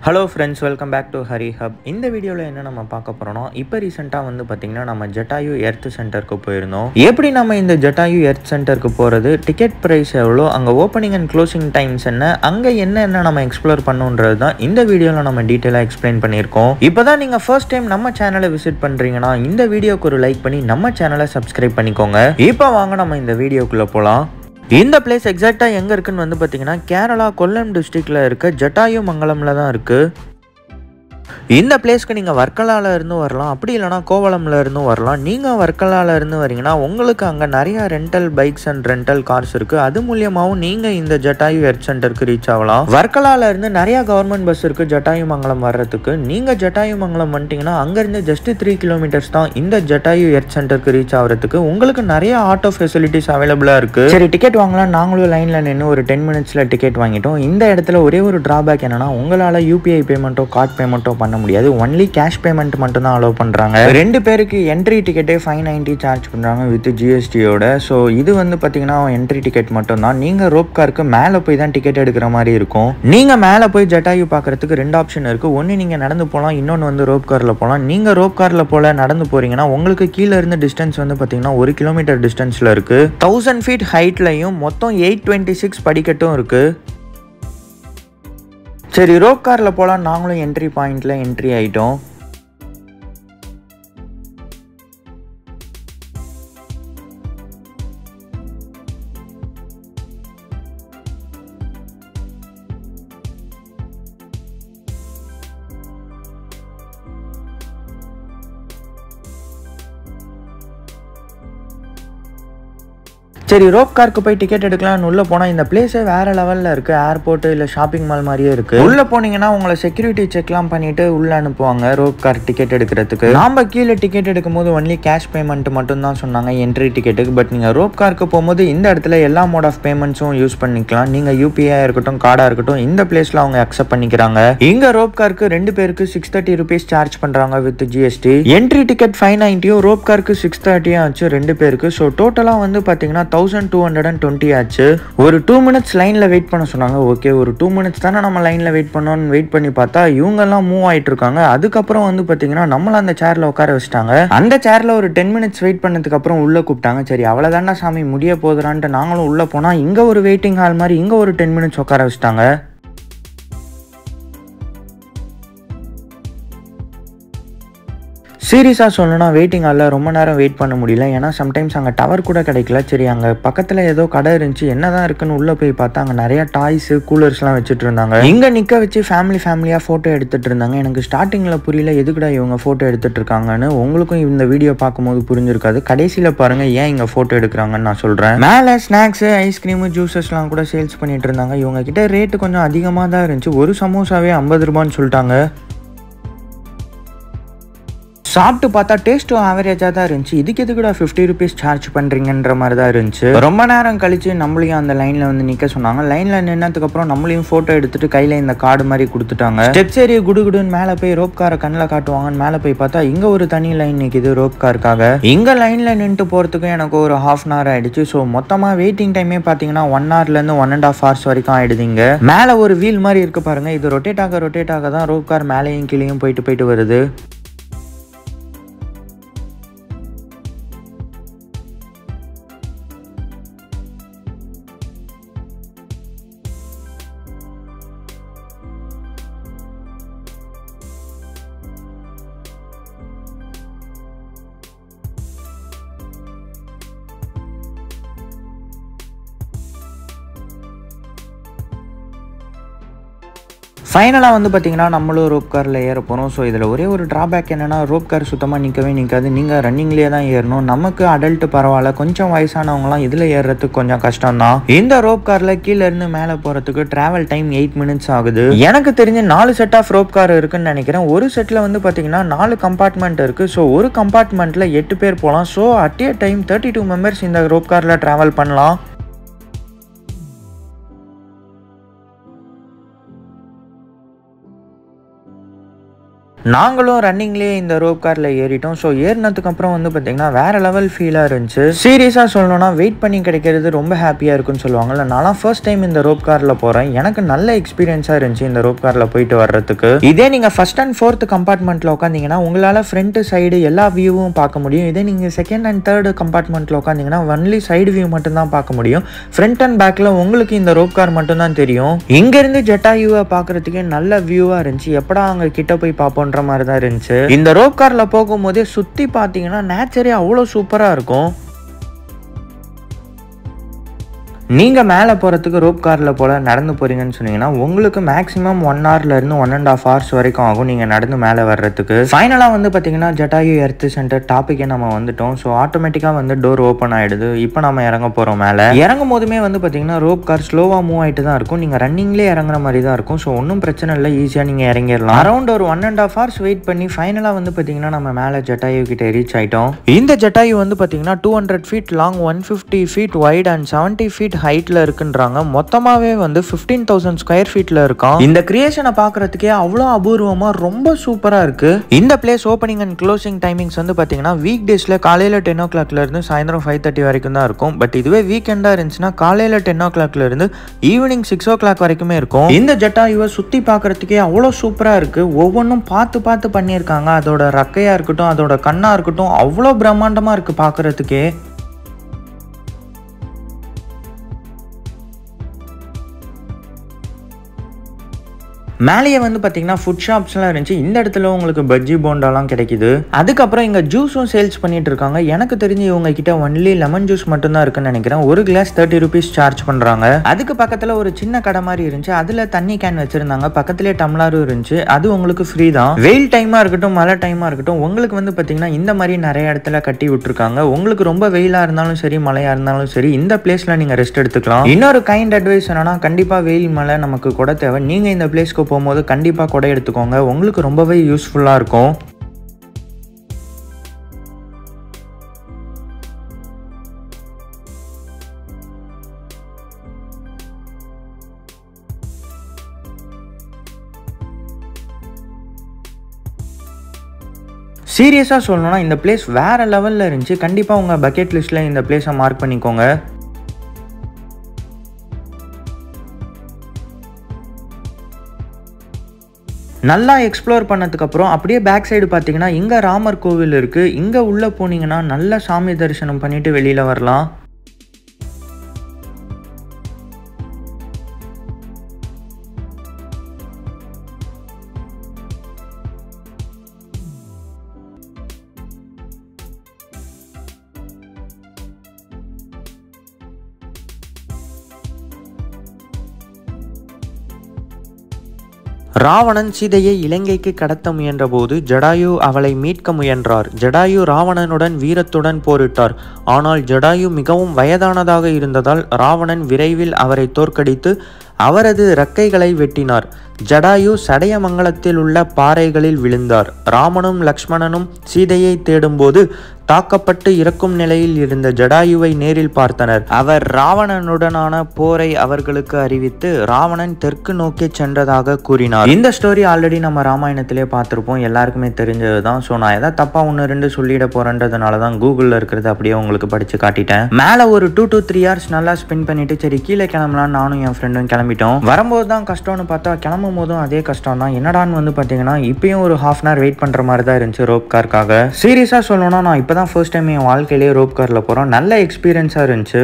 Hello friends, welcome back to Hari Hub. இந்த வீடியோல என்ன நம்ம பார்க்க போறோம்னா இப்போ ரீசன்ட்டா வந்து பாத்தீங்கன்னா நம்ம ஜட்டாயு எர்த் சென்டருக்கு போயிருந்தோம். எப்படி நம்ம இந்த ஜட்டாயு எர்த் சென்டருக்கு போறது, டிக்கெட் பிரைஸ் எவ்வளோ, அங்க ஓபனிங் அண்ட் க்ளோசிங் டைம்ஸ் என்ன, அங்க என்ன நம்ம எக்ஸ்ப்ளோர் பண்ணனும்ன்றது தான் இந்த வீடியோல நம்ம டீடைலா எக்ஸ்பிளைன் பண்ணியிருக்கோம். இப்போதான் நீங்க ஃபர்ஸ்ட் டைம் நம்ம சேனலை விசிட் பண்றீங்கன்னா இந்த வீடியோக்கு ஒரு லைக் பண்ணி நம்ம சேனலை சப்ஸ்கிரைப் பண்ணிக்கோங்க. இப்போ வாங்க நம்ம இந்த வீடியோக்குள்ள போலாம். இந்த பிளேஸ் எக்ஸாக்டா எங்க இருக்குன்னு வந்து பாத்தீங்கன்னா கேரளா கொல்லம் டிஸ்ட்ரிக்ட்ல இருக்க ஜட்டாயு மங்கலம்ல தான் இருக்கு. இந்த பிளேஸ்க்கு நீங்கள் வர்க்கலால இருந்து வரலாம், அப்படி இல்லைனா கோவளம்ல இருந்து வரலாம். நீங்கள் வர்க்கலால இருந்து வரீங்கன்னா உங்களுக்கு அங்கே நிறைய rental bikes and rental cars இருக்கு. அது மூலியமாகவும் நீங்கள் இந்த ஜட்டாயு எர்த் சென்டருக்கு ரீச் ஆகலாம். வர்க்கலால இருந்து நிறைய கவர்மெண்ட் பஸ் இருக்கு ஜட்டாயு மங்கலம் வர்றதுக்கு. நீங்கள் ஜட்டாயு மங்கலம் வந்துட்டீங்கன்னா அங்கேருந்து ஜஸ்ட் 3 கிலோமீட்டர்ஸ் தான் இந்த ஜட்டாயு எர்த் சென்டருக்கு ரீச் ஆகிறதுக்கு. உங்களுக்கு நிறைய ஆட்டோ ஃபெசிலிட்டிஸ் அவைலபிளாக இருக்கு. சரி, டிக்கெட் வாங்கலாம். நாங்களும் லைனில் நின்று ஒரு 10 மினிட்ஸில் டிக்கெட் வாங்கிட்டோம். இந்த இடத்துல ஒரே ஒரு டிராபேக் என்னன்னா, உங்களால் யூபிஐ பேமெண்ட்டோ கார்ட் பேமெண்ட்டோ பண்ண முடியாது. ஒன்லி கேஷ் பேமெண்ட் மட்டும் தான் அலோவ் பண்றாங்க. 2 பேருக்கு என்ட்ரி டிக்கெட்டே 590 சார்ஜ் பண்றாங்க வித் ஜிஎஸ்டியோட. ஸோ இது வந்து பாத்தீங்கன்னா என்ட்ரி டிக்கெட் மட்டும் தான். நீங்க ரோப் காருக்கு மேலே போய் தான் டிக்கெட் எடுக்கிற மாதிரி இருக்கும். நீங்க மேலே போய் ஜட்டாயு பார்க்கறதுக்கு 2 ஆப்ஷன் இருக்கு. ஒன்னு நீங்க நடந்து போகலாம், இன்னொன்று வந்து ரோப் கார்ல போகலாம். நீங்க ரோப் கார்ல போல நடந்து போறீங்கன்னா உங்களுக்கு கீழே இருந்து டிஸ்டன்ஸ் வந்து பாத்தீங்கன்னா 1 கிலோமீட்டர் டிஸ்டன்ஸ்ல இருக்கு. 1000 ஃபீட் ஹைட்லையும் மொத்தம் 826 படிக்கட்டும் இருக்கு. சரி, ரோப் காரில் போகலாம். நாங்களும் என்ட்ரி பாயிண்டில் என்ட்ரி ஆகிட்டோம். சரி, ரோப் காருக்கு போய் டிக்கெட் எடுக்கலாம்னு உள்ள போனா இந்த பிளேஸே வேற லெவல்ல இருக்கு. ஏர்போர்ட் இல்ல ஷாப்பிங் மால் மாதிரியே இருக்கு. உள்ள போனீங்கன்னா உங்களை செக்யூரிட்டி செக்லாம் பண்ணிட்டு உள்ள அனுப்புவாங்க ரோப் கார் டிக்கெட் எடுக்கிறதுக்கு. நாம கீழே டிக்கெட் எடுக்கும்போது ஒன்லி கேஷ் பேமெண்ட் மட்டும் தான் சொன்னாங்க என்ட்ரி டிக்கெட்டுக்கு. பட் நீங்க ரோப் காருக்கு போகும்போது இந்த இடத்துல எல்லா மோட் ஆஃப் பேமெண்ட்ஸும் யூஸ் பண்ணிக்கலாம். நீங்க யூபிஐ இருக்கட்டும், கார்டா இருக்கட்டும், இந்த பிளேஸ்ல அவங்க அக்செப்ட் பண்ணிக்கிறாங்க. இங்க ரோப் காருக்கு 2 பேருக்கு 630 rupees சார்ஜ் பண்றாங்க with GST. Entry ticket 590, rope காருக்கு 630 ஆச்சு 2 பேருக்கு. ஸோ டோட்டலா வந்து பாத்தீங்கன்னா 1220 ஆச்சு. ஒரு 2 மினிட்ஸ் லைன்ல வெயிட் பண்ண சொன்னாங்க. ஓகே, ஒரு 2 மினிட்ஸ் தானே நம்ம லைன்ல வெயிட் பண்ணோம்னு வெயிட் பண்ணி பார்த்தா இவங்க எல்லாம் மூவ் ஆயிட்டு இருக்காங்க. அதுக்கப்புறம் வந்து பாத்தீங்கன்னா நம்மள அந்த சேர்ல உட்கார வச்சுட்டாங்க. அந்த சேர்ல ஒரு 10 மினிட்ஸ் வெயிட் பண்ணதுக்கு அப்புறம் உள்ள கூப்பிட்டாங்க. சரி, அவ்வளவுதான்டா சாமி, முடிய போதுறான்ட்டு நாங்களும் உள்ள போனா இங்க ஒரு வெயிட்டிங் ஹால் மாதிரி இங்க ஒரு 10 மினிட்ஸ் உட்கார வச்சுட்டாங்க. சீரியஸாக சொல்லணும்னா வெயிட்டிங் ஹாலில் ரொம்ப நேரம் வெயிட் பண்ண முடியல. ஏன்னா சம்டைம்ஸ் அங்கே டவர் கூட கிடைக்கல. சரி, அங்கே பக்கத்தில் ஏதோ கடை இருந்துச்சு, என்னதான் இருக்குன்னு உள்ளே போய் பார்த்தா அங்கே நிறைய டாய்ஸு கூலர்ஸ்லாம் வச்சுட்டு இருந்தாங்க. இங்கே நிற்க வச்சு ஃபேமிலியாக ஃபோட்டோ எடுத்துகிட்டு இருந்தாங்க. எனக்கு ஸ்டார்டிங்கில் புரியல எதுக்குடா இவங்க ஃபோட்டோ எடுத்துகிட்டு இருக்காங்கன்னு. உங்களுக்கும் இந்த வீடியோ பார்க்கும்போது புரிஞ்சிருக்காது. கடைசியில் பாருங்கள் ஏன் இங்கே ஃபோட்டோ எடுக்கிறாங்கன்னு நான் சொல்கிறேன். மேலே ஸ்நாக்ஸு, ஐஸ்கிரீமு, ஜூஸஸ்லாம் கூட சேல்ஸ் பண்ணிட்டு இருந்தாங்க. இவங்க கிட்ட ரேட்டு கொஞ்சம் அதிகமாக தான் இருந்துச்சு. ஒரு சமோசாவே 50 ரூபான்னு சொல்லிட்டாங்க. சாப்பிட்டு பார்த்தா டேஸ்ட்டும் ஆவரேஜாக தான் இருந்துச்சு. இதுக்கு எதுக்குடா 50 rupees சார்ஜ் பண்ணுறீங்கன்ற மாதிரி தான் இருந்துச்சு. ரொம்ப நேரம் கழிச்சு நம்மளையும் அந்த லைனில் வந்து நிற்க சொன்னாங்க. லைனில் நின்னதுக்கப்புறம் நம்மளையும் ஃபோட்டோ எடுத்துட்டு கையில் இந்த கார்டு மாதிரி கொடுத்துட்டாங்க. ஸ்டெப்ஸ் ஏறி குடுகுடுன்னு மேலே போய் ரோப் காரை கண்ணில் காட்டுவாங்கன்னு மேலே போய் பார்த்தா இங்கே ஒரு தனி லைன் நிற்கிது ரோப் காருக்காக. இங்கே லைனில் நின்றுட்டு போகிறதுக்கு எனக்கு ஒரு ½ hour ஆயிடுச்சு. ஸோ மொத்தமாக வெயிட்டிங் டைமே பார்த்தீங்கன்னா 1 hourலேருந்து 1.5 hours வரைக்கும் ஆயிடுதுங்க. மேலே ஒரு வீல் மாதிரி இருக்கு பாருங்க, இது ரொட்டேட் ஆக தான் ரோப் கார் மேலேயும் கீழேயும் போயிட்டு வருது. ஃபைனலாக வந்து பார்த்தீங்கன்னா நம்மளும் ரோப் காரில் ஏற போகிறோம். ஸோ இதில் ஒரே ஒரு ட்ராபேக் என்னென்னா ரோப் கார் சுத்தமாக நிற்காது. நீங்கள் ரன்னிங்லேயே தான் ஏறணும். நமக்கு அடல்ட் பரவாயில்ல, கொஞ்சம் வயசானவங்களாம் இதில் ஏறுறதுக்கு கொஞ்சம் கஷ்டம் தான். இந்த ரோப் காரில் கீழே இருந்து மேலே போகிறதுக்கு ட்ராவல் டைம் 8 minutes ஆகுது. எனக்கு தெரிஞ்சு 4 செட் ஆஃப் ரோப் கார் இருக்குன்னு நினைக்கிறேன். ஒரு செட்டில் வந்து பார்த்தீங்கன்னா 4 கம்பார்ட்மெண்ட் இருக்குது. ஸோ ஒரு கம்பார்ட்மெண்ட்டில் 8 பேர் போகலாம். So at A time 32 members இந்த ரோப் காரில் ட்ராவல் பண்ணலாம். நாங்களும் ரன்னிங்லேயே இந்த ரோப் காரில் ஏறிட்டோம். ஸோ ஏறினதுக்கு அப்புறம் வந்து பார்த்தீங்கன்னா வேற லெவல் ஃபீலாக இருந்துச்சு. சீரியஸாக சொல்லணும்னா வெயிட் பண்ணி கிடைக்கிறது ரொம்ப ஹாப்பியாக இருக்குன்னு சொல்லுவாங்கல்ல. நான்லாம் ஃபர்ஸ்ட் டைம் இந்த ரோப் காரில் போகிறேன். எனக்கு நல்ல எக்ஸ்பீரியன்ஸாக இருந்துச்சு இந்த ரோப் காரில் போயிட்டு வர்றதுக்கு. இதே நீங்கள் ஃபர்ஸ்ட் அண்ட் ஃபோர்த் கம்பார்ட்மெண்ட்டில் உட்காந்திங்கன்னா உங்களால் ஃப்ரண்ட் சைடு எல்லா வியூவும் பார்க்க முடியும். இதே நீங்கள் செகண்ட் அண்ட் தேர்ட் கம்பார்ட்மெண்ட்டில் உட்காந்திங்கன்னா ஒன்லி சைடு வியூ மட்டும்தான் பார்க்க முடியும். ஃப்ரண்ட் அண்ட் பேக்கில் உங்களுக்கு இந்த ரோப் கார் மட்டும்தான் தெரியும். இங்கேருந்து ஜெட்டாயூவை பார்க்குறதுக்கே நல்ல வியூவாக இருந்துச்சு. எப்படா அங்கே கிட்ட போய் பார்ப்போம் மாதிரி தான் இருந்துச்சு. இந்த ரோப் கார்ல போகும்போதே சுத்தி பாத்தீங்கன்னா நேச்சரே அவ்வளவு சூப்பரா இருக்கும். நீங்கள் மேலே போகிறதுக்கு ரோப் காரில் போல் நடந்து போகிறீங்கன்னு சொன்னீங்கன்னா உங்களுக்கு மேக்ஸிமம் 1 ஹவர்லேருந்து 1.5 hours வரைக்கும் ஆகும் நீங்கள் நடந்து மேலே வர்றதுக்கு. ஃபைனலாக வந்து பார்த்தீங்கன்னா ஜெட்டாயூ எர்த் சென்டர் டாப்பிக்கே நம்ம வந்துட்டோம். ஸோ ஆட்டோமேட்டிக்காக வந்து டோர் ஓப்பன் ஆகிடுது. இப்போ நம்ம இறங்க போகிறோம். மேலே இறங்கும் போதுமே வந்து பார்த்தீங்கன்னா ரோப் கார் ஸ்லோவாக மூவ் ஆகிட்டு தான் இருக்கும். நீங்கள் ரன்னிங்லேயே இறங்குற மாதிரி தான் இருக்கும். ஸோ ஒன்றும் பிரச்சனை இல்லை, ஈஸியாக நீங்கள் இறங்கிடலாம். அரௌண்ட் ஒரு 1.5 hours வெயிட் பண்ணி ஃபைனலாக வந்து பார்த்தீங்கன்னா நம்ம மேலே ஜெட்டாயூ கிட்ட ரீச் ஆகிட்டோம். இந்த ஜெட்டாயூ வந்து பார்த்தீங்கன்னா 200 feet long, 150 feet wide and 70 feet ஹைட்ல இருக்குன்றாங்க. மொத்தமாவே வந்து 15,000 square feetல இருக்கும். இந்த கிரியேஷனை பார்க்கறதுக்கே அவ்வளோ அபூர்வமா ரொம்ப சூப்பரா இருக்கு. இந்த place opening and closing timings வந்து பாத்தீங்கன்னா வீக் டேஸ்ல காலையில 10 o'clockல இருந்து சாயந்தரம் 5:30 வரைக்கும் தான் இருக்கும். பட் இதுவே வீக்கெண்டா இருந்துச்சுன்னா காலையில 10 o'clockல இருந்து ஈவினிங் 6 o'clock வரைக்குமே இருக்கும். இந்த ஜெட்டாயூவை சுத்தி பார்க்கறதுக்கே அவ்வளோ சூப்பரா இருக்கு. ஒவ்வொன்றும் பார்த்து பார்த்து பண்ணியிருக்காங்க. அதோட ரக்கையா இருக்கட்டும், அதோட கண்ணா இருக்கட்டும், அவ்வளோ பிரம்மாண்டமா இருக்கு பார்க்கறதுக்கே. மேலேயே வந்து பார்த்தீங்கன்னா ஃபுட் ஷாப்ஸ்லாம் இருந்துச்சு. இந்த இடத்துல உங்களுக்கு பஜ்ஜி போண்டாலாம் கிடைக்குது. அதுக்கப்புறம் இங்கே ஜூஸும் சேல்ஸ் பண்ணிட்டு இருக்காங்க. எனக்கு தெரிஞ்சு இவங்க கிட்ட ஒன்லி லெமன் ஜூஸ் மட்டும்தான் இருக்குன்னு நினைக்கிறேன். ஒரு கிளாஸ் 30 rupees சார்ஜ் பண்ணுறாங்க. அதுக்கு பக்கத்தில் ஒரு சின்ன கடை மாதிரி இருந்துச்சு. அதில் தண்ணி கேன் வச்சிருந்தாங்க. பக்கத்துலேயே டம்ளரும் இருந்துச்சு. அது உங்களுக்கு ஃப்ரீ தான். வெயில் டைமாக இருக்கட்டும், மழை டைமாக இருக்கட்டும், உங்களுக்கு வந்து பார்த்தீங்கன்னா இந்த மாதிரி நிறைய இடத்துல கட்டி விட்டுருக்காங்க. உங்களுக்கு ரொம்ப வெயிலாக இருந்தாலும் சரி, மழையாக இருந்தாலும் சரி, இந்த பிளேஸில் நீங்கள் ரெஸ்ட் எடுத்துக்கலாம். இன்னொரு கைண்ட் அட்வைஸ் என்னன்னா, கண்டிப்பாக வெயில் மழை நமக்கு கூட தேவை. நீங்கள் இந்த பிளேஸ்க்கு போகும்போது கண்டிப்பா கொடை எடுத்துக்கோங்க. உங்களுக்கு ரொம்பவே யூஸ்ஃபுல்லா இருக்கும். சீரியஸா சொல்லணும்னா இந்த பிளேஸ் வேற லெவல்ல இருந்துச்சு. கண்டிப்பா உங்க பக்கெட் லிஸ்ட்ல இந்த பிளேஸை மார்க் பண்ணிக்கோங்க. நல்லா எக்ஸ்ப்ளோர் பண்ணதுக்கப்புறம் அப்படியே பேக் சைடு பார்த்தீங்கன்னா இங்கே ராமர் கோவில் இருக்குது. இங்கே உள்ளே போனீங்கன்னா நல்ல சாமி தரிசனம் பண்ணிட்டு வெளியில் வரலாம். ராவணன் சீதையை இலங்கைக்கு கடத்த முயன்ற போது ஜடாயு அவளை மீட்க முயன்றார். ஜடாயு ராவணனுடன் வீரத்துடன் போரிட்டார். ஆனால் ஜடாயு மிகவும் வயதானதாக இருந்ததால் ராவணன் விரைவில் அவரை தோற்கடித்து அவரது இறக்கைகளை வெட்டினார். ஜடாயு சடையமங்கலத்தில் உள்ள பாறைகளில் விழுந்தார். ராமனும் லக்ஷ்மணனும் சீதையை தேடும்போது தாக்கப்பட்டு இறக்கும் நிலையில் இருந்த ஜடாயுவை நேரில் பார்த்தனர். அவர் ராவணனுடனான போரை அவர்களுக்கு அறிவித்து ராவணன் தெற்கு நோக்கி சென்றதாக கூறினார். இந்த ஸ்டோரி ஆல்ரெடி நம்ம ராமாயணத்திலே பார்த்துருப்போம், எல்லாருக்குமே தெரிஞ்சது தான். ஸோ நான் ஏதாவது தப்பா 1-2 சொல்லிட போறேன்றதுனால தான் கூகுளில் இருக்கிறது அப்படியே உங்களுக்கு படிச்சு காட்டிட்டேன். மேலே ஒரு 2 to 3 hours நல்லா ஸ்பெண்ட் பண்ணிட்டு சரி கீழே கிளம்பலாம் நானும் என் ஃப்ரெண்டும் கிளம்பிட்டோம். வரும்போது தான் கஷ்டம்னு பார்த்தா கிளம்பும் போதும் அதே கஷ்டம் தான். என்னடான்னு வந்து பார்த்தீங்கன்னா இப்பயும் ஒரு 1/2 hour வெயிட் பண்ற மாதிரி தான் இருந்துச்சு ரோப் கார்க்காக. சீரியஸா சொல்லணும்னா நான் இப்பதான் ஃபர்ஸ்ட் டைம் என் வாழ்க்கையிலேயே ரோப் காரில் போகிறோம். நல்ல எக்ஸ்பீரியன்ஸாக இருந்துச்சு.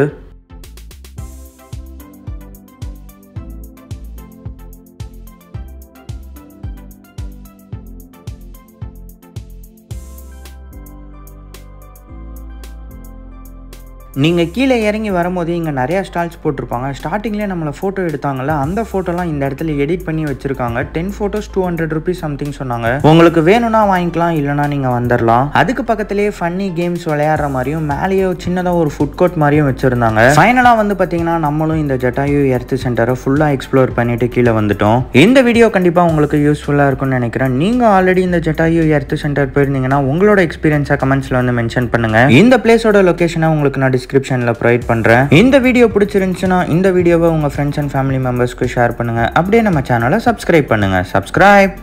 நீங்கள் கீழே இறங்கி வரும்போது இங்கே நிறையா ஸ்டால்ஸ் போட்டிருப்பாங்க. ஸ்டார்டிங்லேயே நம்மளை ஃபோட்டோ எடுத்தாங்கல்ல, அந்த ஃபோட்டோலாம் இந்த இடத்துல எடிட் பண்ணி வச்சுருக்காங்க. 10 photos 200 rupees சம்திங் சொன்னாங்க. உங்களுக்கு வேணும்னா வாங்கிக்கலாம், இல்லைனா நீங்கள் வந்துடலாம். அதுக்கு பக்கத்துலேயே ஃபன்னி கேம்ஸ் விளையாடுற மாதிரியும் மேலேயே சின்னதாக ஒரு ஃபுட் கோர்ட் மாதிரியும் வச்சுருந்தாங்க. ஃபைனலாக வந்து பார்த்தீங்கன்னா நம்மளும் இந்த ஜட்டாயு எர்த் சென்டரை ஃபுல்லாக எக்ஸ்ப்ளோர் பண்ணிட்டு கீழே வந்துட்டோம். இந்த வீடியோ கண்டிப்பாக உங்களுக்கு யூஸ்ஃபுல்லாக இருக்கும்னு நினைக்கிறேன். நீங்கள் ஆல்ரெடி இந்த ஜட்டாயு எர்த் சென்டர் போயிருந்தீங்கன்னா உங்களோட எக்ஸ்பீரியன்ஸை கமெண்ட்ஸில் வந்து மென்ஷன் பண்ணுங்கள். இந்த பிளேஸோட லொகேஷனை உங்களுக்கு நான் டிஸ்கிரிப்ஷன்ல ப்ரொவைட் பண்றேன். இந்த வீடியோ பிடிச்சிருந்துச்சுன்னா இந்த வீடியோவை உங்க ஃப்ரெண்ட்ஸ் அண்ட் ஃபேமிலி மெம்பர்ஸ்க்கு ஷேர் பண்ணுங்க. அப்படியே நம்ம சேனலை சப்ஸ்கிரைப் பண்ணுங்க. சப்ஸ்கிரைப்.